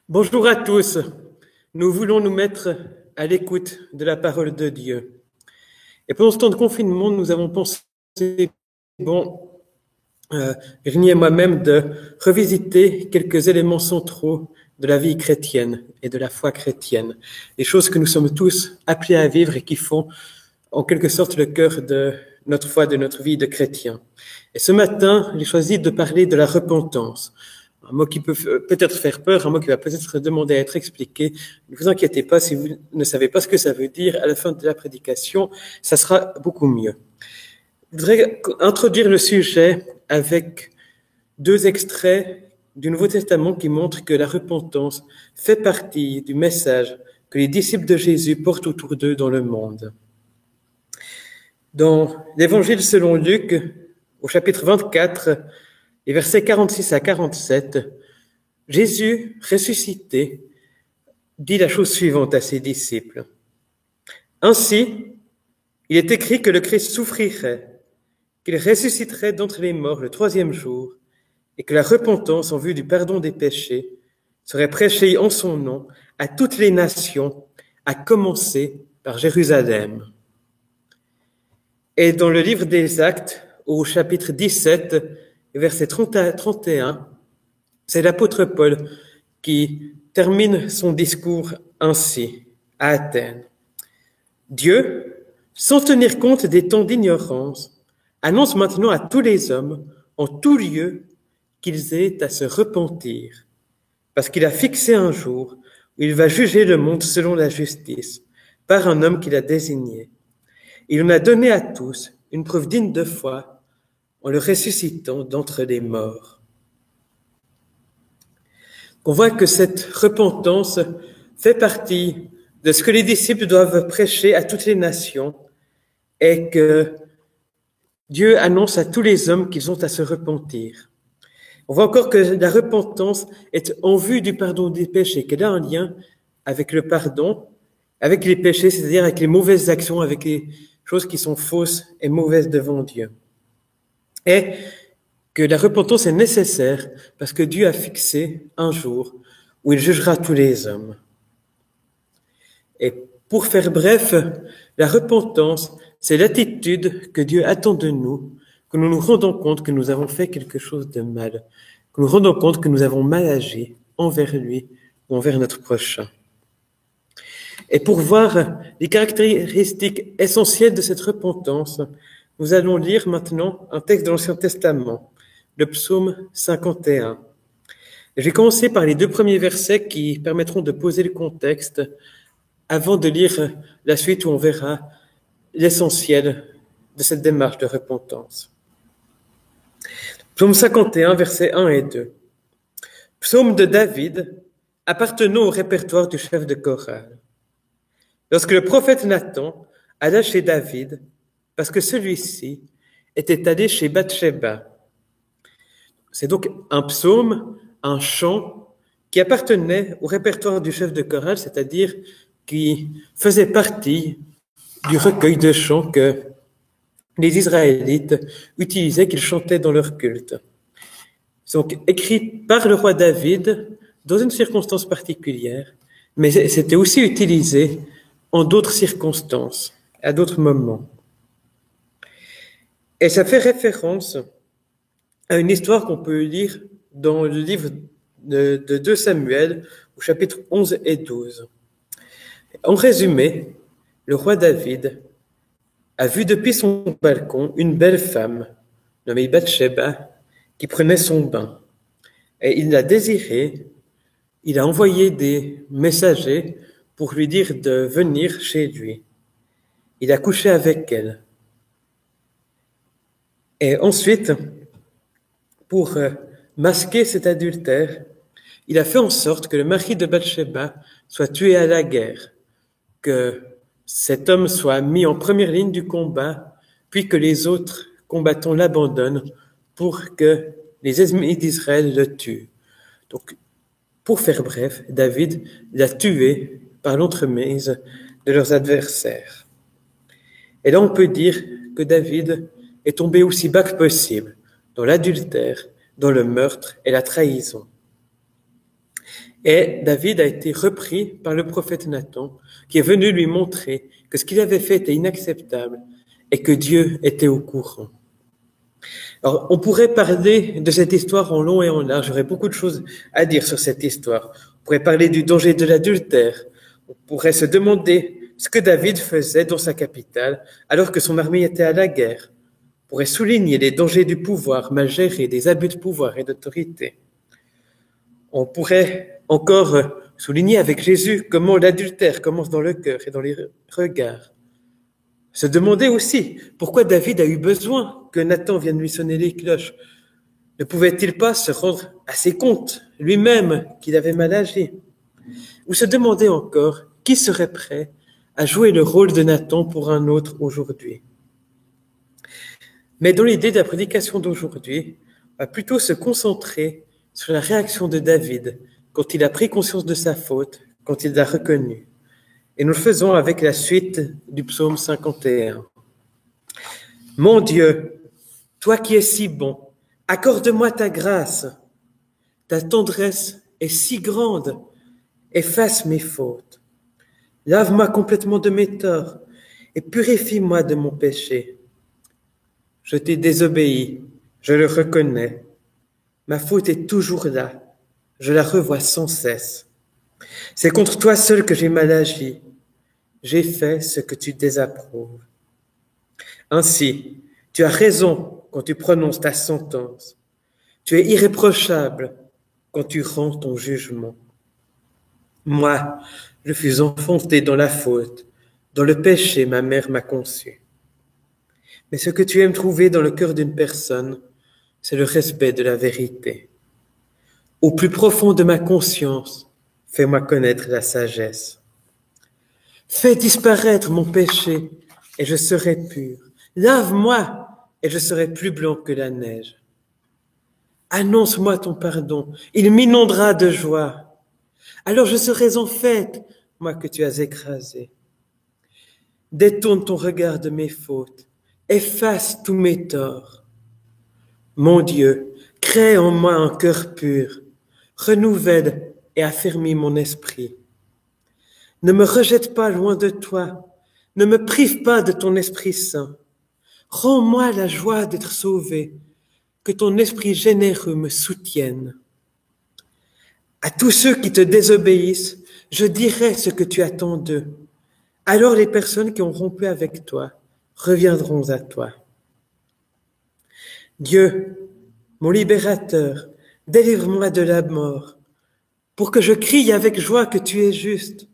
Bonjour à tous. Nous voulons nous mettre à l'écoute de la parole de Dieu. Et pendant ce temps de confinement, nous avons pensé, bon, Virginie et moi-même, de revisiter quelques éléments centraux de la vie chrétienne et de la foi chrétienne. Des choses que nous sommes tous appelés à vivre et qui font en quelque sorte le cœur de notre foi, de notre vie de chrétien. Et ce matin, j'ai choisi de parler de la repentance. Un mot qui peut peut-être faire peur, un mot qui va peut-être demander à être expliqué. Ne vous inquiétez pas, si vous ne savez pas ce que ça veut dire, à la fin de la prédication, ça sera beaucoup mieux. Je voudrais introduire le sujet avec deux extraits du Nouveau Testament qui montrent que la repentance fait partie du message que les disciples de Jésus portent autour d'eux dans le monde. Dans l'Évangile selon Luc, au chapitre 24, les versets 46 à 47, Jésus, ressuscité, dit la chose suivante à ses disciples. Ainsi, il est écrit que le Christ souffrirait, qu'il ressusciterait d'entre les morts le troisième jour, et que la repentance en vue du pardon des péchés serait prêchée en son nom à toutes les nations, à commencer par Jérusalem. Et dans le livre des Actes, au chapitre 17, verset 30 à 31, c'est l'apôtre Paul qui termine son discours ainsi, à Athènes. Dieu, sans tenir compte des temps d'ignorance, annonce maintenant à tous les hommes, en tout lieu, qu'ils aient à se repentir, parce qu'il a fixé un jour où il va juger le monde selon la justice, par un homme qu'il a désigné. Il en a donné à tous une preuve digne de foi en le ressuscitant d'entre les morts. On voit que cette repentance fait partie de ce que les disciples doivent prêcher à toutes les nations et que Dieu annonce à tous les hommes qu'ils ont à se repentir. On voit encore que la repentance est en vue du pardon des péchés, qu'elle a un lien avec le pardon, avec les péchés, c'est-à-dire avec les mauvaises actions, avec les choses qui sont fausses et mauvaises devant Dieu. Et que la repentance est nécessaire parce que Dieu a fixé un jour où il jugera tous les hommes. Et pour faire bref, la repentance, c'est l'attitude que Dieu attend de nous, que nous nous rendons compte que nous avons fait quelque chose de mal, que nous nous rendons compte que nous avons mal agi envers lui ou envers notre prochain. Et pour voir les caractéristiques essentielles de cette repentance, nous allons lire maintenant un texte de l'Ancien Testament, le psaume 51. Je vais commencer par les deux premiers versets qui permettront de poser le contexte avant de lire la suite où on verra l'essentiel de cette démarche de repentance. Psaume 51, versets 1 et 2. Psaume de David, appartenant au répertoire du chef de chorale. Lorsque le prophète Nathan alla chez David, parce que celui-ci était allé chez Bathsheba. C'est donc un psaume, un chant qui appartenait au répertoire du chef de chorale, c'est-à-dire qui faisait partie du recueil de chants que les Israélites utilisaient, qu'ils chantaient dans leur culte. Donc, écrit par le roi David dans une circonstance particulière, mais c'était aussi utilisé en d'autres circonstances, à d'autres moments. Et ça fait référence à une histoire qu'on peut lire dans le livre de 2 Samuel, au chapitre 11 et 12. En résumé, le roi David a vu depuis son balcon une belle femme, nommée Bathsheba, qui prenait son bain. Et il l'a désirée, il a envoyé des messagers pour lui dire de venir chez lui. Il a couché avec elle. Et ensuite, pour masquer cet adultère, il a fait en sorte que le mari de Bathsheba soit tué à la guerre, que cet homme soit mis en première ligne du combat, puis que les autres combattants l'abandonnent pour que les ennemis d'Israël le tuent. Donc, pour faire bref, David l'a tué par l'entremise de leurs adversaires. Et là, on peut dire que David est tombé aussi bas que possible dans l'adultère, dans le meurtre et la trahison. Et David a été repris par le prophète Nathan, qui est venu lui montrer que ce qu'il avait fait était inacceptable et que Dieu était au courant. Alors, on pourrait parler de cette histoire en long et en large. J'aurais beaucoup de choses à dire sur cette histoire. On pourrait parler du danger de l'adultère. On pourrait se demander ce que David faisait dans sa capitale alors que son armée était à la guerre. On pourrait souligner les dangers du pouvoir mal géré, des abus de pouvoir et d'autorité. On pourrait encore souligner avec Jésus comment l'adultère commence dans le cœur et dans les regards. Se demander aussi pourquoi David a eu besoin que Nathan vienne lui sonner les cloches. Ne pouvait-il pas se rendre à ses comptes lui-même qu'il avait mal agi? Ou se demander encore qui serait prêt à jouer le rôle de Nathan pour un autre aujourd'hui. Mais dans l'idée de la prédication d'aujourd'hui, on va plutôt se concentrer sur la réaction de David quand il a pris conscience de sa faute, quand il l'a reconnue. Et nous le faisons avec la suite du psaume 51. Mon Dieu, toi qui es si bon, accorde-moi ta grâce. Ta tendresse est si grande, efface mes fautes. Lave-moi complètement de mes torts et purifie-moi de mon péché. Je t'ai désobéi, je le reconnais. Ma faute est toujours là, je la revois sans cesse. C'est contre toi seul que j'ai mal agi. J'ai fait ce que tu désapprouves. Ainsi, tu as raison quand tu prononces ta sentence. Tu es irréprochable quand tu rends ton jugement. Moi, je fus enfanté dans la faute, dans le péché ma mère m'a conçu. Mais ce que tu aimes trouver dans le cœur d'une personne, c'est le respect de la vérité. Au plus profond de ma conscience, fais-moi connaître la sagesse. Fais disparaître mon péché et je serai pur. Lave-moi et je serai plus blanc que la neige. Annonce-moi ton pardon, il m'inondera de joie. Alors je serai en fête, moi que tu as écrasé. Détourne ton regard de mes fautes, efface tous mes torts. Mon Dieu, crée en moi un cœur pur, renouvelle et affermis mon esprit. Ne me rejette pas loin de toi, ne me prive pas de ton Esprit Saint. Rends-moi la joie d'être sauvé, que ton esprit généreux me soutienne. À tous ceux qui te désobéissent, je dirai ce que tu attends d'eux. Alors les personnes qui ont rompu avec toi reviendront à toi. Dieu, mon libérateur, délivre-moi de la mort, pour que je crie avec joie que tu es juste.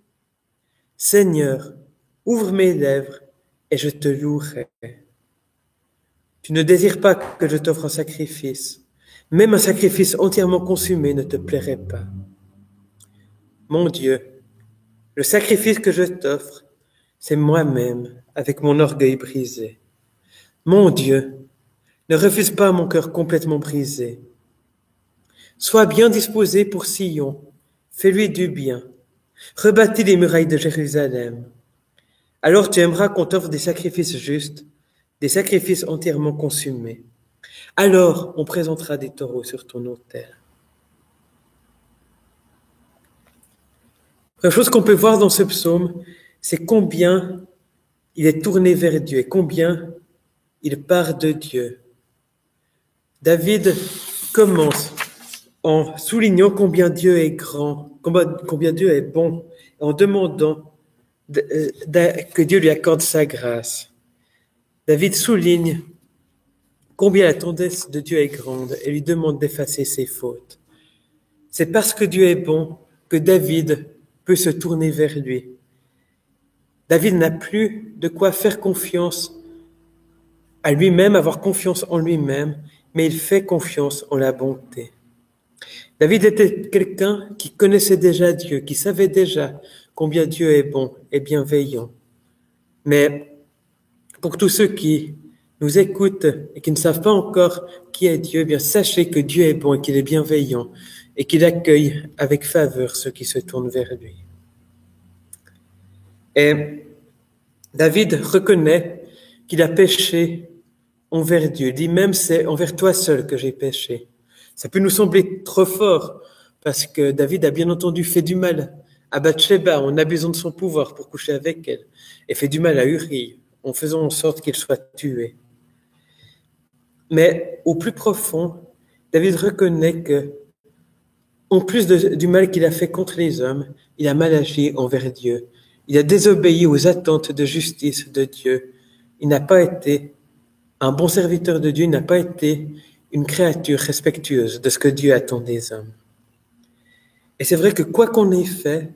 Seigneur, ouvre mes lèvres et je te louerai. Tu ne désires pas que je t'offre un sacrifice. Même un sacrifice entièrement consumé ne te plairait pas. Mon Dieu, le sacrifice que je t'offre, c'est moi-même avec mon orgueil brisé. Mon Dieu, ne refuse pas mon cœur complètement brisé. Sois bien disposé pour Sion, fais-lui du bien. Rebâtis les murailles de Jérusalem. Alors tu aimeras qu'on t'offre des sacrifices justes, des sacrifices entièrement consumés. Alors on présentera des taureaux sur ton autel. La chose qu'on peut voir dans ce psaume, c'est combien il est tourné vers Dieu et combien il part de Dieu. David commence en soulignant combien Dieu est grand, combien Dieu est bon, en demandant que Dieu lui accorde sa grâce. David souligne combien la tendresse de Dieu est grande et lui demande d'effacer ses fautes. C'est parce que Dieu est bon que David peut se tourner vers lui. David n'a plus de quoi faire confiance à lui-même, avoir confiance en lui-même, mais il fait confiance en la bonté. David était quelqu'un qui connaissait déjà Dieu, qui savait déjà combien Dieu est bon et bienveillant. Mais pour tous ceux qui nous écoutent et qui ne savent pas encore qui est Dieu, bien sachez que Dieu est bon et qu'il est bienveillant et qu'il accueille avec faveur ceux qui se tournent vers lui. Et David reconnaît qu'il a péché envers Dieu. Il dit même, c'est envers toi seul que j'ai péché. Ça peut nous sembler trop fort parce que David a bien entendu fait du mal à Bathsheba en abusant de son pouvoir pour coucher avec elle, et fait du mal à Uri en faisant en sorte qu'il soit tué. Mais au plus profond, David reconnaît que, en plus du mal qu'il a fait contre les hommes, il a mal agi envers Dieu. Il a désobéi aux attentes de justice de Dieu. Il n'a pas été un bon serviteur de Dieu, il n'a pas été une créature respectueuse de ce que Dieu attend des hommes. Et c'est vrai que quoi qu'on ait fait,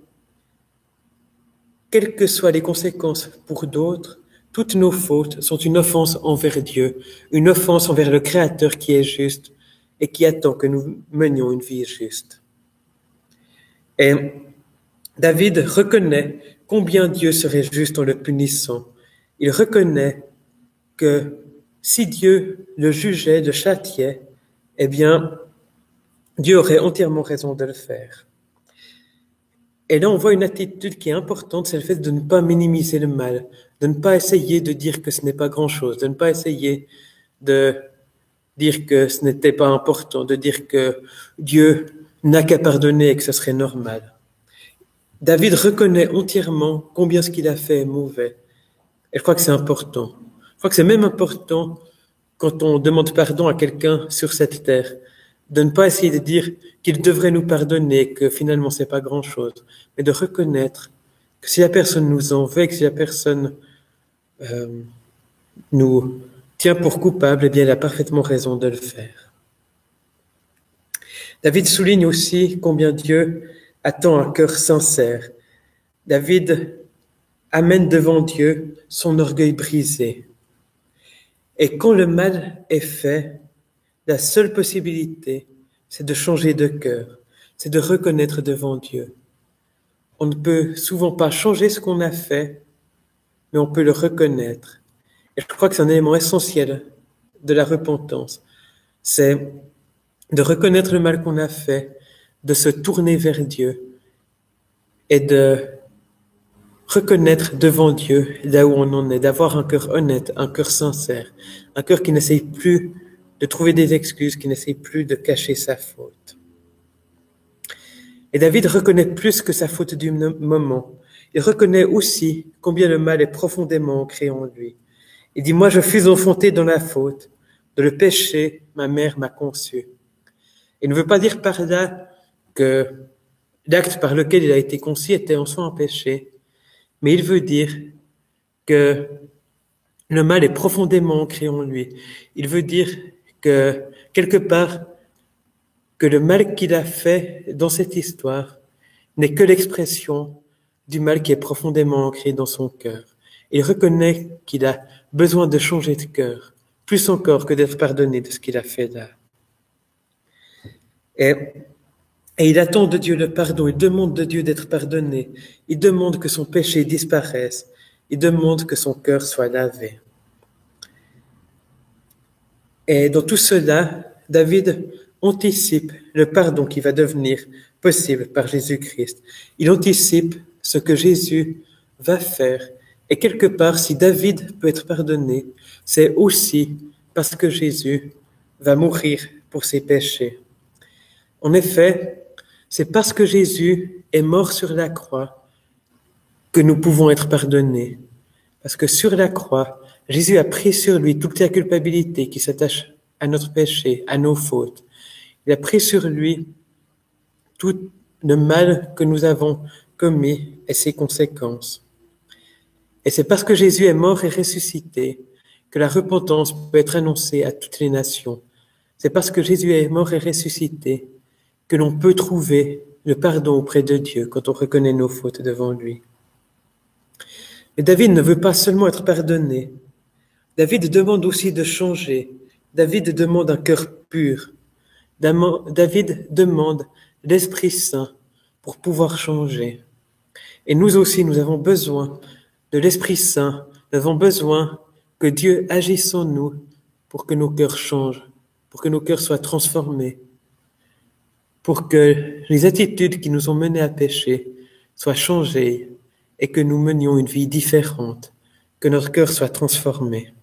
quelles que soient les conséquences pour d'autres, toutes nos fautes sont une offense envers Dieu, une offense envers le Créateur qui est juste et qui attend que nous menions une vie juste. Et David reconnaît combien Dieu serait juste en le punissant. Il reconnaît que si Dieu le jugeait, le châtiait, eh bien, Dieu aurait entièrement raison de le faire. Et là, on voit une attitude qui est importante, c'est le fait de ne pas minimiser le mal, de ne pas essayer de dire que ce n'est pas grand-chose, de ne pas essayer de dire que ce n'était pas important, de dire que Dieu n'a qu'à pardonner et que ce serait normal. David reconnaît entièrement combien ce qu'il a fait est mauvais. Et je crois que c'est important. Je crois que c'est même important quand on demande pardon à quelqu'un sur cette terre, de ne pas essayer de dire qu'il devrait nous pardonner, que finalement c'est pas grand-chose, mais de reconnaître que si la personne nous en veut, que si la personne nous tient pour coupable, eh bien elle a parfaitement raison de le faire. David souligne aussi combien Dieu attend un cœur sincère. David amène devant Dieu son orgueil brisé. Et quand le mal est fait, la seule possibilité, c'est de changer de cœur, c'est de reconnaître devant Dieu. On ne peut souvent pas changer ce qu'on a fait, mais on peut le reconnaître. Et je crois que c'est un élément essentiel de la repentance. C'est de reconnaître le mal qu'on a fait, de se tourner vers Dieu et de reconnaître devant Dieu là où on en est, d'avoir un cœur honnête, un cœur sincère, un cœur qui n'essaye plus de trouver des excuses, qui n'essaye plus de cacher sa faute. Et David reconnaît plus que sa faute du moment. Il reconnaît aussi combien le mal est profondément ancré en lui. Il dit, moi je fus enfanté dans la faute, dans le péché, ma mère m'a conçu. Il ne veut pas dire par là que l'acte par lequel il a été conçu était en soi un péché, mais il veut dire que le mal est profondément ancré en lui. Il veut dire que, quelque part, que le mal qu'il a fait dans cette histoire n'est que l'expression du mal qui est profondément ancré dans son cœur. Il reconnaît qu'il a besoin de changer de cœur, plus encore que d'être pardonné de ce qu'il a fait là. Et il attend de Dieu le pardon, il demande de Dieu d'être pardonné, il demande que son péché disparaisse, il demande que son cœur soit lavé. Et dans tout cela, David anticipe le pardon qui va devenir possible par Jésus-Christ. Il anticipe ce que Jésus va faire. Et quelque part, si David peut être pardonné, c'est aussi parce que Jésus va mourir pour ses péchés. En effet, c'est parce que Jésus est mort sur la croix que nous pouvons être pardonnés. Parce que sur la croix, Jésus a pris sur lui toute la culpabilité qui s'attache à notre péché, à nos fautes. Il a pris sur lui tout le mal que nous avons commis et ses conséquences. Et c'est parce que Jésus est mort et ressuscité que la repentance peut être annoncée à toutes les nations. C'est parce que Jésus est mort et ressuscité que l'on peut trouver le pardon auprès de Dieu quand on reconnaît nos fautes devant lui. Mais David ne veut pas seulement être pardonné. David demande aussi de changer. David demande un cœur pur. David demande l'Esprit Saint pour pouvoir changer. Et nous aussi, nous avons besoin de l'Esprit Saint. Nous avons besoin que Dieu agisse en nous pour que nos cœurs changent, pour que nos cœurs soient transformés, pour que les attitudes qui nous ont menés à pécher soient changées et que nous menions une vie différente, que notre cœur soit transformé.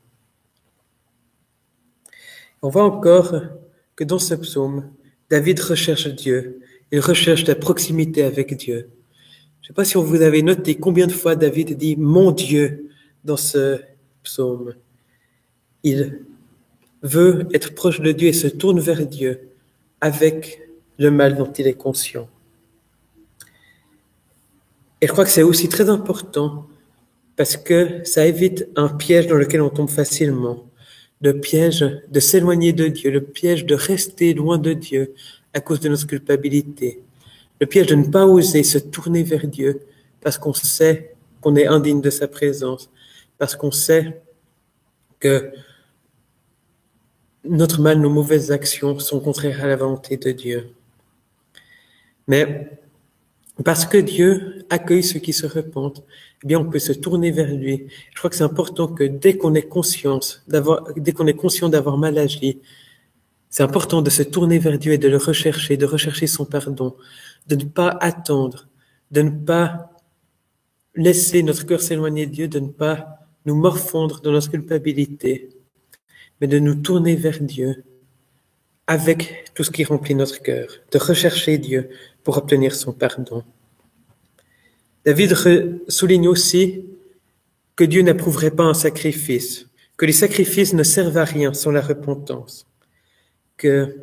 On voit encore que dans ce psaume, David recherche Dieu. Il recherche la proximité avec Dieu. Je ne sais pas si vous avez noté combien de fois David dit « mon Dieu » dans ce psaume. Il veut être proche de Dieu et se tourne vers Dieu avec le mal dont il est conscient. Et je crois que c'est aussi très important parce que ça évite un piège dans lequel on tombe facilement. Le piège de s'éloigner de Dieu, le piège de rester loin de Dieu à cause de notre culpabilité, le piège de ne pas oser se tourner vers Dieu parce qu'on sait qu'on est indigne de sa présence, parce qu'on sait que notre mal, nos mauvaises actions sont contraires à la volonté de Dieu. Mais parce que Dieu accueille ceux qui se repentent, eh bien, on peut se tourner vers lui. Je crois que c'est important que dès qu'on est conscient d'avoir mal agi, c'est important de se tourner vers Dieu et de le rechercher, de rechercher son pardon, de ne pas attendre, de ne pas laisser notre cœur s'éloigner de Dieu, de ne pas nous morfondre dans notre culpabilité, mais de nous tourner vers Dieu avec tout ce qui remplit notre cœur, de rechercher Dieu pour obtenir son pardon. David souligne aussi que Dieu n'approuverait pas un sacrifice, que les sacrifices ne servent à rien sans la repentance, que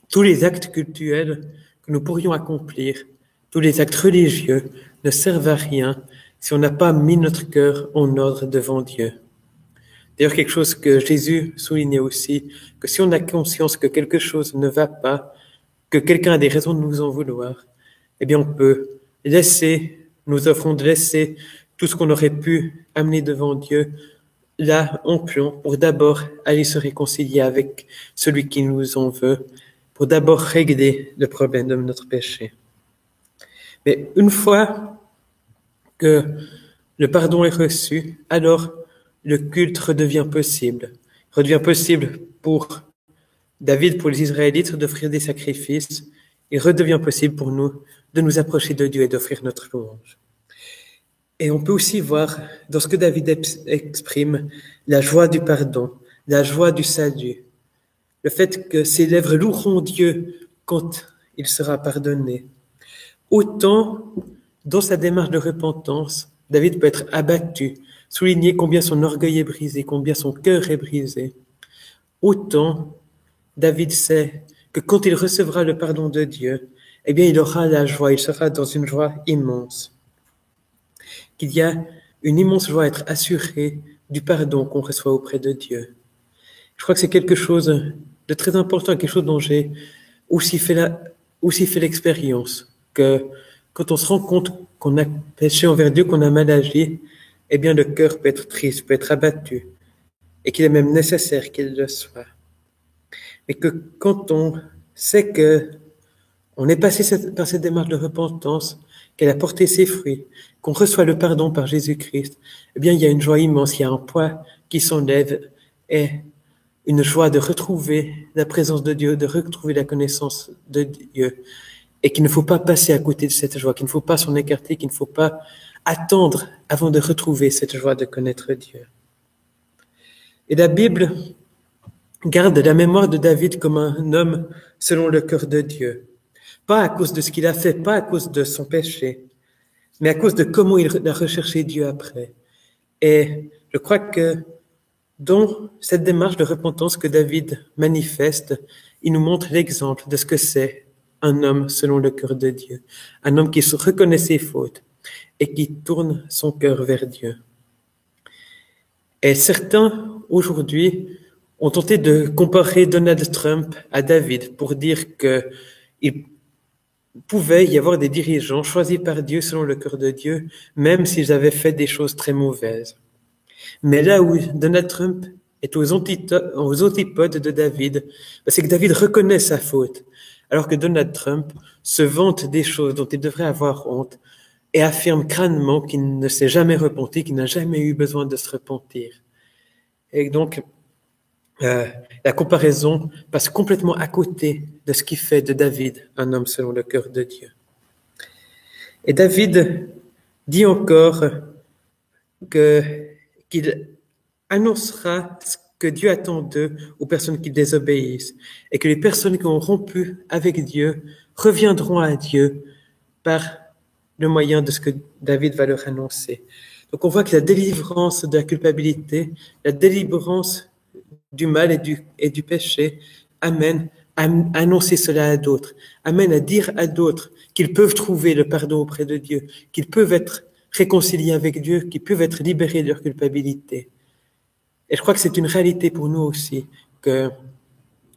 tous les actes cultuels que nous pourrions accomplir, tous les actes religieux ne servent à rien si on n'a pas mis notre cœur en ordre devant Dieu. D'ailleurs, quelque chose que Jésus soulignait aussi, que si on a conscience que quelque chose ne va pas, que quelqu'un a des raisons de nous en vouloir, eh bien, on peut nous offrons de laisser tout ce qu'on aurait pu amener devant Dieu là en plomb pour d'abord aller se réconcilier avec celui qui nous en veut, pour d'abord régler le problème de notre péché. Mais une fois que le pardon est reçu, alors le culte redevient possible. Redevient possible pour David, pour les Israélites, d'offrir des sacrifices. Il redevient possible pour nous de nous approcher de Dieu et d'offrir notre louange. Et on peut aussi voir dans ce que David exprime la joie du pardon, la joie du salut, le fait que ses lèvres loueront Dieu quand il sera pardonné. Autant, dans sa démarche de repentance, David peut être abattu, souligner combien son orgueil est brisé, combien son cœur est brisé. Autant, David sait que quand il recevra le pardon de Dieu, eh bien, il aura la joie, il sera dans une joie immense. Qu'il y a une immense joie à être assuré du pardon qu'on reçoit auprès de Dieu. Je crois que c'est quelque chose de très important, quelque chose dont j'ai aussi fait l'expérience, que quand on se rend compte qu'on a péché envers Dieu, qu'on a mal agi, eh bien, le cœur peut être triste, peut être abattu, et qu'il est même nécessaire qu'il le soit. Mais que quand on sait que on est passé par cette démarche de repentance, qu'elle a porté ses fruits, qu'on reçoit le pardon par Jésus-Christ, eh bien, il y a une joie immense, il y a un poids qui s'enlève et une joie de retrouver la présence de Dieu, de retrouver la connaissance de Dieu, et qu'il ne faut pas passer à côté de cette joie, qu'il ne faut pas s'en écarter, qu'il ne faut pas attendre avant de retrouver cette joie de connaître Dieu. Et la Bible garde la mémoire de David comme un homme selon le cœur de Dieu. Pas à cause de ce qu'il a fait, pas à cause de son péché, mais à cause de comment il a recherché Dieu après. Et je crois que dans cette démarche de repentance que David manifeste, il nous montre l'exemple de ce que c'est un homme selon le cœur de Dieu. Un homme qui reconnaît ses fautes et qui tourne son cœur vers Dieu. Et certains, aujourd'hui, ont tenté de comparer Donald Trump à David pour dire qu'il pouvait y avoir des dirigeants choisis par Dieu selon le cœur de Dieu, même s'ils avaient fait des choses très mauvaises. Mais là où Donald Trump est aux antipodes de David, c'est que David reconnaît sa faute, alors que Donald Trump se vante des choses dont il devrait avoir honte et affirme crânement qu'il ne s'est jamais repenti, qu'il n'a jamais eu besoin de se repentir. Et donc, la comparaison passe complètement à côté de ce qui fait de David un homme selon le cœur de Dieu. Et David dit encore qu'il annoncera ce que Dieu attend d'eux aux personnes qui désobéissent et que les personnes qui ont rompu avec Dieu reviendront à Dieu par le moyen de ce que David va leur annoncer. Donc on voit que la délivrance de la culpabilité, la délivrance du mal et du péché amène à annoncer cela à d'autres, amène à dire à d'autres qu'ils peuvent trouver le pardon auprès de Dieu, qu'ils peuvent être réconciliés avec Dieu, qu'ils peuvent être libérés de leur culpabilité. Et je crois que c'est une réalité pour nous aussi, que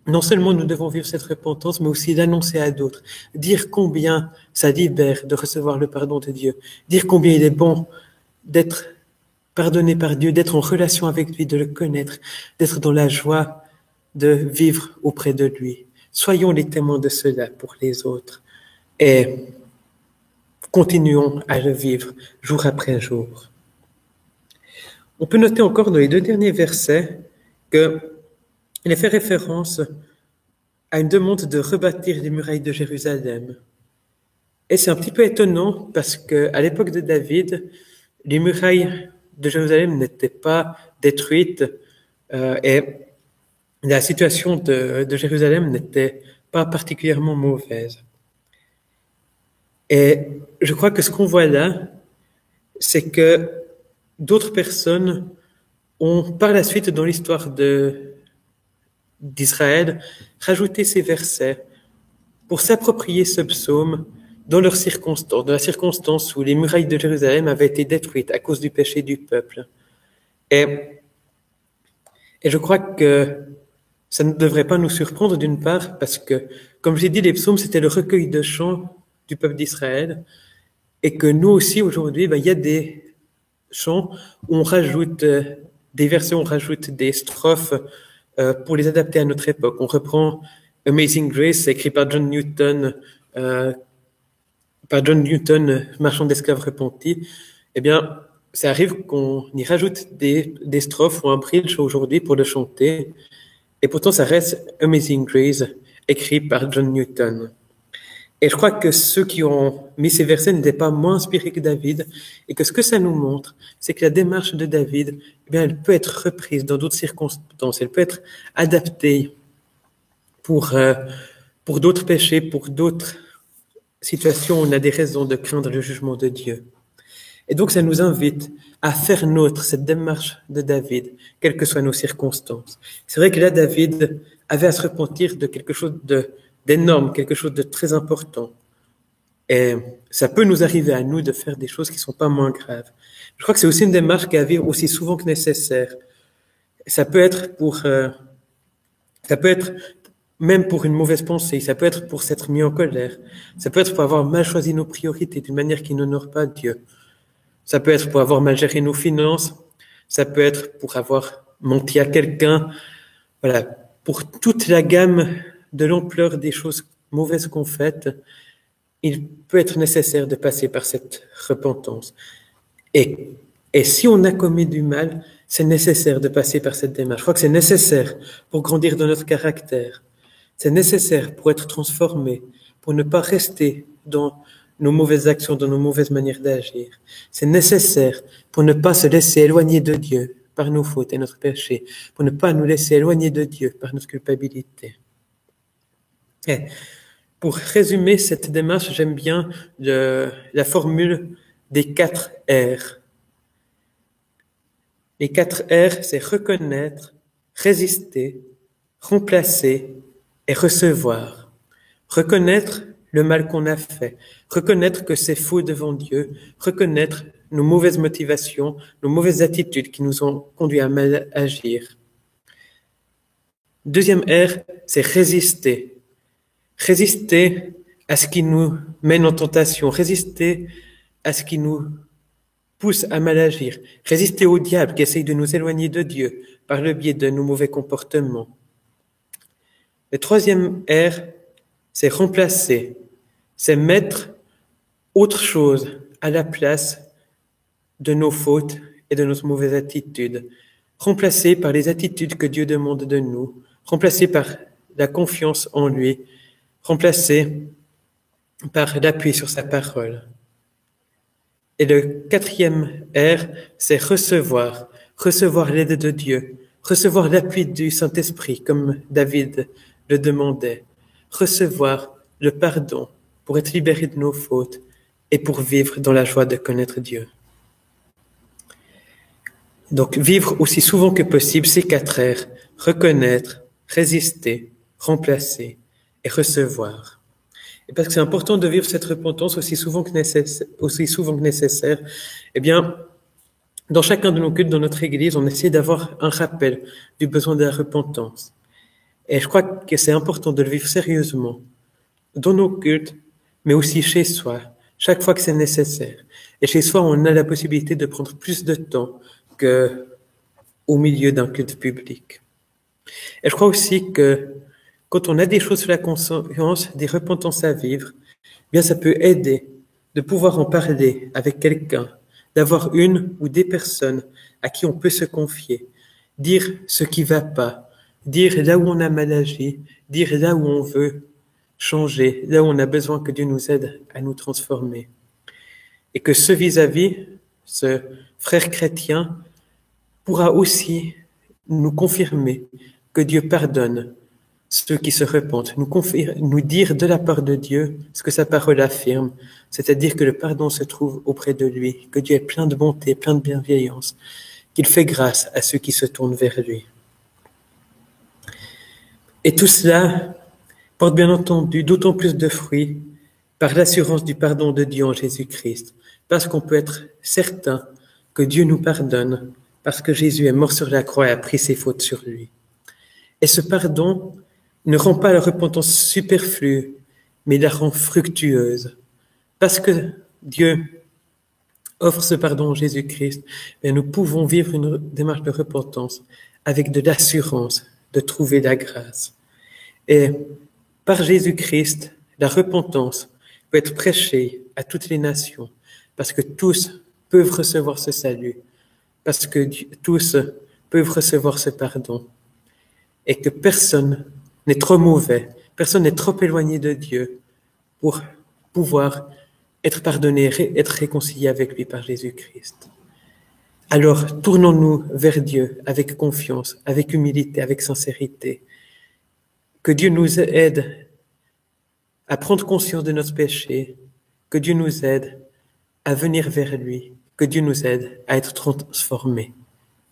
non seulement nous devons vivre cette repentance, mais aussi l'annoncer à d'autres, dire combien ça libère de recevoir le pardon de Dieu, dire combien il est bon d'être pardonné par Dieu, d'être en relation avec lui, de le connaître, d'être dans la joie de vivre auprès de lui. Soyons les témoins de cela pour les autres et continuons à le vivre jour après jour. On peut noter encore dans les 2 derniers versets qu'il est fait référence à une demande de rebâtir les murailles de Jérusalem. Et c'est un petit peu étonnant parce qu'à l'époque de David, les murailles de Jérusalem n'étaient pas détruites et la situation de Jérusalem n'était pas particulièrement mauvaise. Et je crois que ce qu'on voit là, c'est que d'autres personnes ont par la suite dans l'histoire d'Israël rajouté ces versets pour s'approprier ce psaume dans leur circonstance, dans la circonstance où les murailles de Jérusalem avaient été détruites à cause du péché du peuple. Et je crois que ça ne devrait pas nous surprendre d'une part parce que, comme je l'ai dit, les psaumes, c'était le recueil de chants du peuple d'Israël et que nous aussi, aujourd'hui, il y a des chants où on rajoute des versets, on rajoute des strophes pour les adapter à notre époque. On reprend Amazing Grace, écrit par John Newton, marchand d'esclaves repenti. Eh bien, ça arrive qu'on y rajoute des strophes ou un bridge aujourd'hui pour le chanter. Et pourtant, ça reste Amazing Grace, écrit par John Newton. Et je crois que ceux qui ont mis ces versets n'étaient pas moins inspirés que David, et que ce que ça nous montre, c'est que la démarche de David, eh bien, elle peut être reprise dans d'autres circonstances, elle peut être adaptée pour d'autres péchés, pour d'autres situations où on a des raisons de craindre le jugement de Dieu. Et donc, ça nous invite à faire nôtre cette démarche de David, quelles que soient nos circonstances. C'est vrai que là, David avait à se repentir de quelque chose d'énorme, quelque chose de très important. Et ça peut nous arriver à nous de faire des choses qui sont pas moins graves. Je crois que c'est aussi une démarche qui est à vivre aussi souvent que nécessaire. Ça peut être même pour une mauvaise pensée, ça peut être pour s'être mis en colère, ça peut être pour avoir mal choisi nos priorités d'une manière qui n'honore pas Dieu. Ça peut être pour avoir mal géré nos finances, ça peut être pour avoir menti à quelqu'un. Voilà, pour toute la gamme de l'ampleur des choses mauvaises qu'on fait, il peut être nécessaire de passer par cette repentance. Et si on a commis du mal, c'est nécessaire de passer par cette démarche. Je crois que c'est nécessaire pour grandir dans notre caractère. C'est nécessaire pour être transformé, pour ne pas rester dans nos mauvaises actions, dans nos mauvaises manières d'agir. C'est nécessaire pour ne pas se laisser éloigner de Dieu par nos fautes et notre péché, pour ne pas nous laisser éloigner de Dieu par notre culpabilité. Et pour résumer cette démarche, j'aime bien la formule des 4 R. Les 4 R, c'est reconnaître, résister, remplacer et recevoir. Reconnaître le mal qu'on a fait, reconnaître que c'est faux devant Dieu, reconnaître nos mauvaises motivations, nos mauvaises attitudes qui nous ont conduits à mal agir. Deuxième R, c'est résister. Résister à ce qui nous mène en tentation, résister à ce qui nous pousse à mal agir, résister au diable qui essaye de nous éloigner de Dieu par le biais de nos mauvais comportements. Le troisième R, c'est remplacer, c'est mettre autre chose à la place de nos fautes et de nos mauvaises attitudes, remplacer par les attitudes que Dieu demande de nous, remplacer par la confiance en lui, remplacer par l'appui sur sa parole. Et le quatrième R, c'est recevoir l'aide de Dieu, recevoir l'appui du Saint-Esprit, comme David le demandait, recevoir le pardon, pour être libérés de nos fautes et pour vivre dans la joie de connaître Dieu. Donc, vivre aussi souvent que possible ces 4 R, reconnaître, résister, remplacer et recevoir. Et parce que c'est important de vivre cette repentance aussi souvent que nécessaire, eh bien, dans chacun de nos cultes, dans notre Église, on essaie d'avoir un rappel du besoin de la repentance. Et je crois que c'est important de le vivre sérieusement, dans nos cultes, mais aussi chez soi, chaque fois que c'est nécessaire. Et chez soi, on a la possibilité de prendre plus de temps qu'au milieu d'un culte public. Et je crois aussi que quand on a des choses sur la conscience, des repentances à vivre, bien ça peut aider de pouvoir en parler avec quelqu'un, d'avoir une ou des personnes à qui on peut se confier, dire ce qui va pas, dire là où on a mal agi, dire là où on veut changer, là où on a besoin que Dieu nous aide à nous transformer. Et que ce vis-à-vis, ce frère chrétien, pourra aussi nous confirmer que Dieu pardonne ceux qui se repentent, nous dire de la part de Dieu ce que sa parole affirme, c'est-à-dire que le pardon se trouve auprès de lui, que Dieu est plein de bonté, plein de bienveillance, qu'il fait grâce à ceux qui se tournent vers lui. Et tout cela porte bien entendu d'autant plus de fruits par l'assurance du pardon de Dieu en Jésus-Christ, parce qu'on peut être certain que Dieu nous pardonne, parce que Jésus est mort sur la croix et a pris ses fautes sur lui. Et ce pardon ne rend pas la repentance superflue, mais la rend fructueuse. Parce que Dieu offre ce pardon en Jésus-Christ, mais nous pouvons vivre une démarche de repentance avec de l'assurance de trouver la grâce. Et par Jésus-Christ, la repentance peut être prêchée à toutes les nations, parce que tous peuvent recevoir ce salut, parce que tous peuvent recevoir ce pardon, et que personne n'est trop mauvais, personne n'est trop éloigné de Dieu pour pouvoir être pardonné, être réconcilié avec lui par Jésus-Christ. Alors, tournons-nous vers Dieu avec confiance, avec humilité, avec sincérité. Que Dieu nous aide à prendre conscience de notre péché, que Dieu nous aide à venir vers lui, que Dieu nous aide à être transformés.